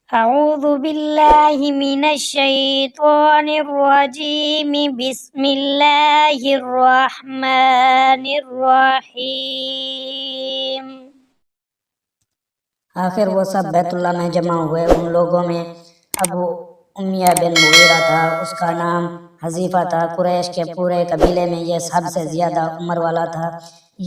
أعوذ بالله من الشيطان الرجيم بسم الله الرحمن الرحيم۔ آخر وہ سب بیت اللہ میں جمع ہوئے۔ ان لوگوں میں ابو امیہ بن مغیرہ تھا، اس کا نام حذیفہ تھا۔ قریش کے پورے قبیلے میں یہ سب سے زیادہ عمر والا تھا۔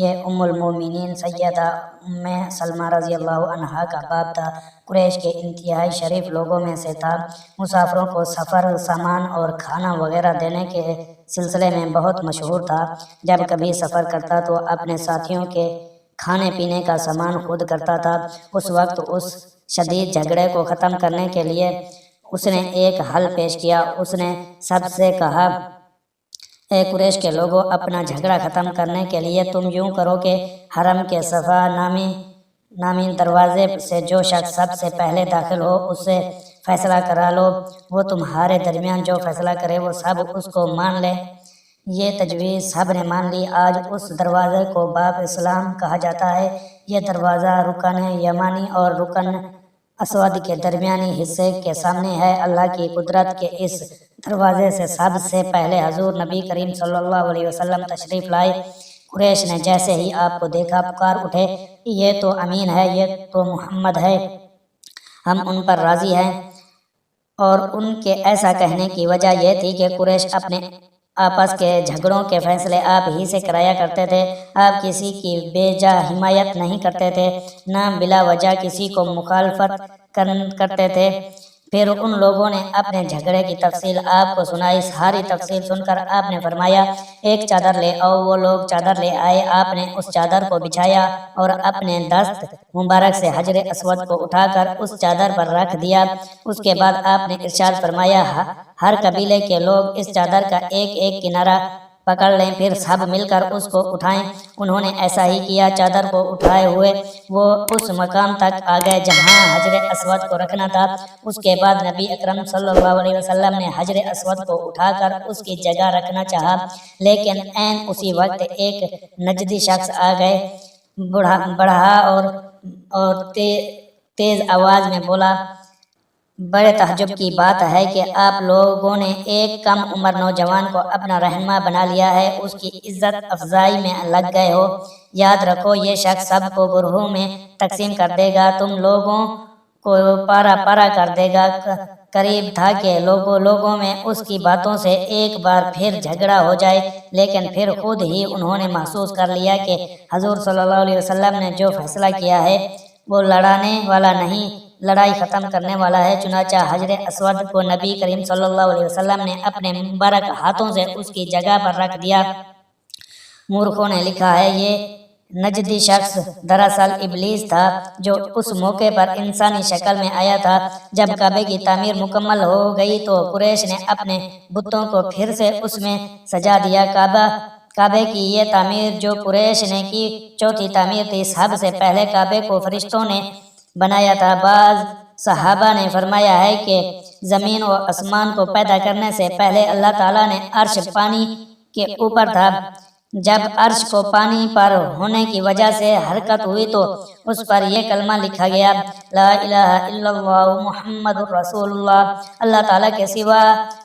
یہ ام المومنین سیدہ ام سلمہ رضی اللہ عنہا کا باپ تھا۔ قریش کے انتہائی شریف لوگوں میں سے تھا۔ مسافروں کو سفر سامان اور کھانا وغیرہ دینے کے سلسلے میں بہت مشہور تھا۔ جب کبھی سفر کرتا تو اپنے ساتھیوں کے کھانے پینے کا سامان خود کرتا تھا۔ اس وقت اس شدید جھگڑے کو ختم کرنے کے لیے اس نے ایک حل پیش کیا۔ اس نے سب سے کہا، اے قریش کے لوگوں، اپنا جھگڑا ختم کرنے کے لیے تم یوں کرو کہ حرم کے صفا نامی دروازے سے جو شخص سب سے پہلے داخل ہو اس سے فیصلہ کرا لو۔ وہ تمہارے درمیان جو فیصلہ کرے وہ سب اس کو مان لے۔ یہ تجویز سب نے مان لی۔ آج اس دروازے کو باب اسلام کہا جاتا ہے۔ یہ دروازہ رکن یمانی اور رکن اسود کے درمیانی حصے کے سامنے ہے۔ اللہ کی قدرت کے اس دروازے سے سب سے پہلے حضور نبی کریم صلی اللہ علیہ وسلم تشریف لائے۔ قریش نے جیسے ہی آپ کو دیکھا پکار اٹھے، یہ تو امین ہے، یہ تو محمد ہے، ہم ان پر راضی ہیں۔ اور ان کے ایسا کہنے کی وجہ یہ تھی کہ قریش اپنے آپس کے جھگڑوں کے فیصلے آپ ہی سے کرایا کرتے تھے۔ آپ کسی کی بے جا حمایت نہیں کرتے تھے، نہ بلا وجہ کسی کو مخالفت کرتے تھے۔ پھر ان لوگوں نے اپنے جھگڑے کی تفصیل آپ کو سنائی۔ ساری تفصیل سن کر آپ نے فرمایا، ایک چادر لے آؤ۔ وہ لوگ چادر لے آئے۔ آپ نے اس چادر کو بچھایا اور اپنے دست مبارک سے حجر اسود کو اٹھا کر اس چادر پر رکھ دیا۔ اس کے بعد آپ نے ارشاد فرمایا، ہر قبیلے کے لوگ اس چادر کا ایک ایک کنارہ پکڑ لیں، پھر سب مل کر اس کو اٹھائیں۔ انہوں نے ایسا ہی کیا۔ چادر کو اٹھائے ہوئے وہ اس مقام تک آ گئے جہاں حجر اسود کو رکھنا تھا۔ اس کے بعد نبی اکرم صلی اللہ علیہ وسلم نے حجر اسود کو اٹھا کر اس کی جگہ رکھنا چاہا، لیکن عین اسی وقت ایک نجدی شخص آ گئے، بڑھا اور تیز آواز میں بولا، بڑے تعجب کی بات ہے کہ آپ لوگوں نے ایک کم عمر نوجوان کو اپنا رہنما بنا لیا ہے، اس کی عزت افزائی میں لگ گئے ہو۔ یاد رکھو، یہ شخص سب کو گروہوں میں تقسیم کر دے گا، تم لوگوں کو پارا پارا کر دے گا۔ قریب تھا کہ لوگوں میں اس کی باتوں سے ایک بار پھر جھگڑا ہو جائے، لیکن پھر خود ہی انہوں نے محسوس کر لیا کہ حضور صلی اللہ علیہ وسلم نے جو فیصلہ کیا ہے وہ لڑانے والا نہیں، لڑائی ختم کرنے والا ہے۔ چنانچہ حجر اسود کو نبی کریم صلی اللہ علیہ وسلم نے اپنے مبارک ہاتھوں سے اس کی جگہ پر رکھ دیا۔ مورخوں نے لکھا ہے، یہ نجدی شخص دراصل ابلیس تھا جو اس موقع پر انسانی شکل میں آیا تھا۔ جب کعبے کی تعمیر مکمل ہو گئی تو قریش نے اپنے بتوں کو پھر سے اس میں سجا دیا۔ کعبے کی یہ تعمیر جو قریش نے کی چوتھی تعمیر تھی۔ سب سے پہلے کعبے کو فرشتوں نے بنایا تھا۔ بعض صحابہ نے فرمایا ہے کہ زمین و آسمان کو پیدا کرنے سے پہلے اللہ تعالیٰ نے عرش پانی کے اوپر تھا۔ جب عرش کو پانی پر ہونے کی وجہ سے حرکت ہوئی تو اس پر یہ کلمہ لکھا گیا، لا الہ الا اللہ محمد رسول اللہ، اللہ تعالیٰ کے سوا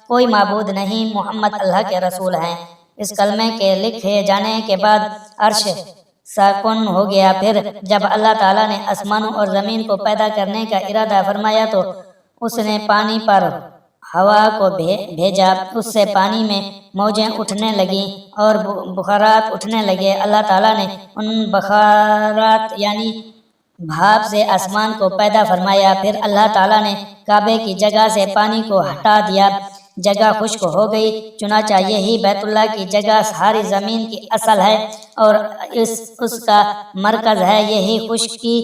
کوئی معبود نہیں، محمد اللہ کے رسول ہیں۔ اس کلمے کے لکھے جانے کے بعد عرش ساکن ہو گیا۔ پھر جب اللہ تعالیٰ نے آسمانوں اور زمین کو پیدا کرنے کا ارادہ فرمایا تو اس نے پانی پر ہوا کو بھیجا، اس سے پانی میں موجیں اٹھنے لگیں اور بخارات اٹھنے لگے۔ اللہ تعالیٰ نے ان بخارات یعنی بھاپ سے آسمان کو پیدا فرمایا۔ پھر اللہ تعالیٰ نے کعبے کی جگہ سے پانی کو ہٹا دیا، جگہ خشک ہو گئی۔ چنانچہ یہی بیت اللہ کی جگہ ساری زمین کی اصل ہے اور اس کا مرکز ہے۔ یہی خشکی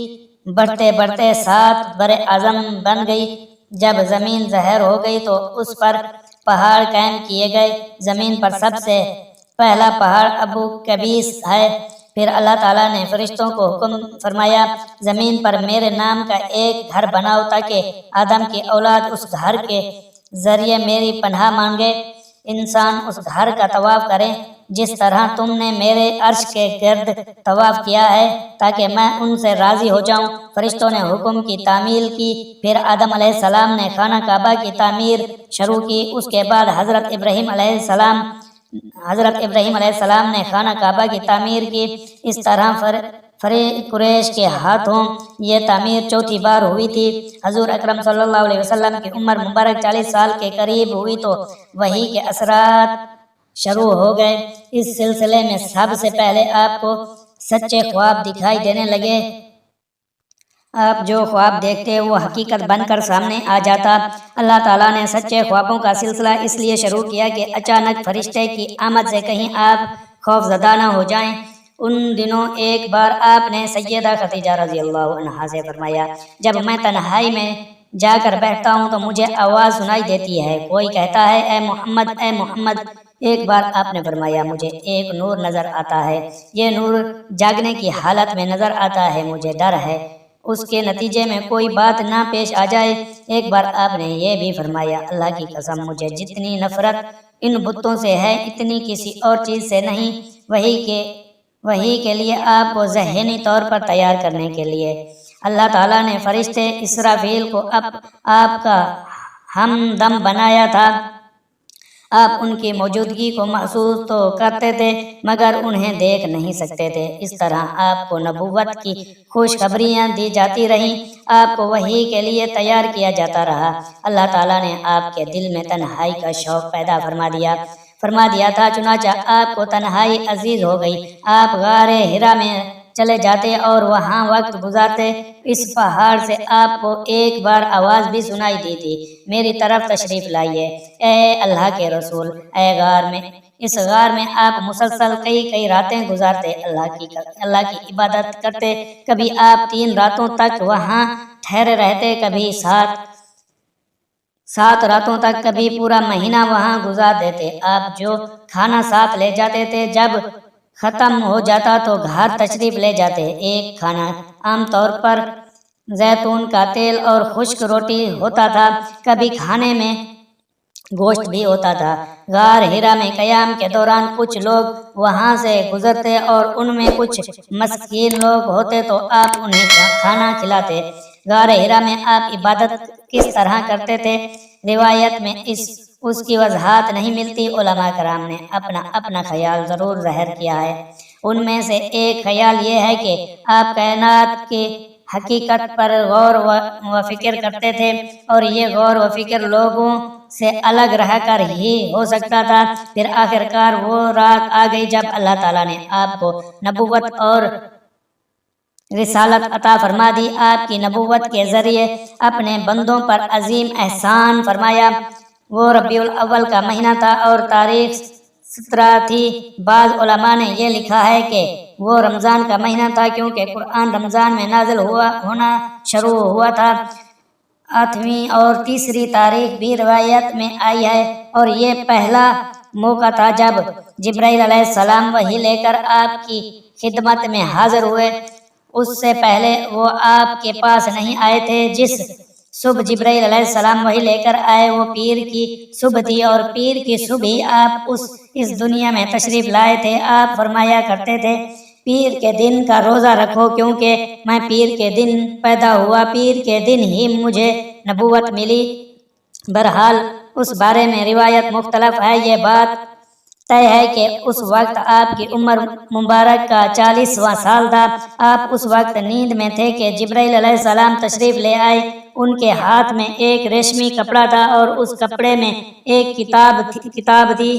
بڑھتے بڑھتے 7 بر اعظم بن گئی۔ جب زمین زہر ہو گئی تو اس پر پہاڑ قائم کیے گئے۔ زمین پر سب سے پہلا پہاڑ ابو قبیس ہے۔ پھر اللہ تعالیٰ نے فرشتوں کو حکم فرمایا، زمین پر میرے نام کا ایک گھر بناؤ تاکہ آدم کی اولاد اس گھر کے ذریعے میری پناہ مانگے، انسان اس گھر کا طواف کریں۔ جس طرح تم نے میرے عرش کے گرد طواف کیا ہے تاکہ میں ان سے راضی ہو جاؤں۔ فرشتوں نے حکم کی تعمیل کی، پھر آدم علیہ السلام نے خانہ کعبہ کی تعمیر شروع کی، اس کے بعد حضرت ابراہیم علیہ السلام نے خانہ کعبہ کی تعمیر کی۔ اس طرح قریش کے ہاتھوں یہ تعمیر چوتھی بار ہوئی تھی۔ حضور اکرم صلی اللہ علیہ وسلم کی عمر مبارک 40 سال کے قریب ہوئی تو وحی کے اثرات شروع ہو گئے۔ اس سلسلے میں سب سے پہلے آپ کو سچے خواب دکھائی دینے لگے۔ آپ جو خواب دیکھتے وہ حقیقت بن کر سامنے آ جاتا۔ اللہ تعالیٰ نے سچے خوابوں کا سلسلہ اس لیے شروع کیا کہ اچانک فرشتے کی آمد سے کہیں آپ خوف زدہ نہ ہو جائیں۔ ان دنوں ایک بار آپ نے سیدہ خدیجہ رضی اللہ عنہا سے فرمایا، جب میں تنہائی میں جا کر بیٹھتا ہوں تو مجھے آواز سنائی دیتی ہے، کوئی کہتا ہے اے محمد اے محمد۔ ایک بار آپ نے فرمایا، مجھے ایک نور نظر آتا ہے، یہ نور جاگنے کی حالت میں نظر آتا ہے، مجھے ڈر ہے اس کے نتیجے میں کوئی بات نہ پیش آ جائے۔ ایک بار آپ نے یہ بھی فرمایا، اللہ کی قسم مجھے جتنی نفرت ان بتوں سے ہے اتنی کسی اور چیز سے نہیں۔ وحی کے لیے آپ کو ذہنی طور پر تیار کرنے کے لیے اللہ تعالیٰ نے فرشتے اسرافیل کو آپ کا ہمدم بنایا تھا۔ آپ ان کی موجودگی کو محسوس تو کرتے تھے مگر انہیں دیکھ نہیں سکتے تھے۔ اس طرح آپ کو نبوت کی خوشخبریاں دی جاتی رہیں، آپ کو وحی کے لیے تیار کیا جاتا رہا۔ اللہ تعالیٰ نے آپ کے دل میں تنہائی کا شوق پیدا فرما دیا تھا، چنانچہ آپ کو تنہائی عزیز ہو گئی۔ آپ غار حرا میں چلے جاتے اور وہاں وقت گزارتے۔ اس پہاڑ سے آپ کو ایک بار آواز بھی سنائی دی تھی، میری طرف تشریف لائیے اے اللہ کے رسول۔ اس غار میں آپ مسلسل کئی راتیں گزارتے، اللہ کی عبادت کرتے۔ کبھی آپ 3 راتوں تک وہاں ٹھہرے رہتے، کبھی 7 راتوں تک، کبھی پورا مہینہ وہاں گزار دیتے۔ آپ جو کھانا ساتھ لے جاتے تھے جب ختم ہو جاتا تو گھر تشریف لے جاتے۔ ایک کھانا عام طور پر زیتون کا تیل اور خشک روٹی ہوتا تھا، کبھی کھانے میں گوشت بھی ہوتا تھا۔ غار حرا میں قیام کے دوران کچھ لوگ وہاں سے گزرتے اور ان میں کچھ مسکین لوگ ہوتے تو آپ انہیں کھانا کھلاتے۔ غار حرا میں آپ عبادت کس طرح کرتے تھے، روایت میں اس کی وضاحت نہیں ملتی۔ علماء کرام نے اپنا خیال ضرور ظاہر کیا ہے۔ ان میں سے ایک خیال یہ ہے کہ آپ کائنات کی حقیقت پر غور و فکر کرتے تھے اور یہ غور و فکر لوگوں سے الگ رہ کر ہی ہو سکتا تھا۔ پھر آخرکار وہ رات آ گئی جب اللہ تعالیٰ نے آپ کو نبوت اور رسالت عطا فرما دی۔ آپ کی نبوت کے ذریعے اپنے بندوں پر عظیم احسان فرمایا۔ وہ ربیع الاول کا مہینہ تھا اور تاریخ 17 تھی۔ بعض علماء نے یہ لکھا ہے کہ وہ رمضان کا مہینہ تھا کیونکہ قرآن رمضان میں نازل ہونا شروع ہوا تھا۔ 8ویں اور 3 تاریخ بھی روایت میں آئی ہے اور یہ پہلا موقع تھا جب جبرائیل علیہ السلام وحی لے کر آپ کی خدمت میں حاضر ہوئے۔ اس سے پہلے وہ آپ کے پاس نہیں آئے تھے۔ جس صبح جبرائیل علیہ السلام وحی لے کر آئے وہ پیر کی صبح تھی اور پیر کی صبح ہی آپ اس دنیا میں تشریف لائے تھے۔ آپ فرمایا کرتے تھے، پیر کے دن کا روزہ رکھو کیونکہ میں پیر کے دن پیدا ہوا، پیر کے دن ہی مجھے نبوت ملی۔ بہرحال اس بارے میں روایت مختلف ہے۔ یہ بات طے ہے کہ اس وقت آپ کی عمر مبارک کا 40واں سال تھا۔ آپ اس وقت نیند میں تھے کہ جبرائیل علیہ السلام تشریف لے آئے۔ ان کے ہاتھ میں ایک ریشمی کپڑا تھا اور اس کپڑے میں ایک کتاب تھی۔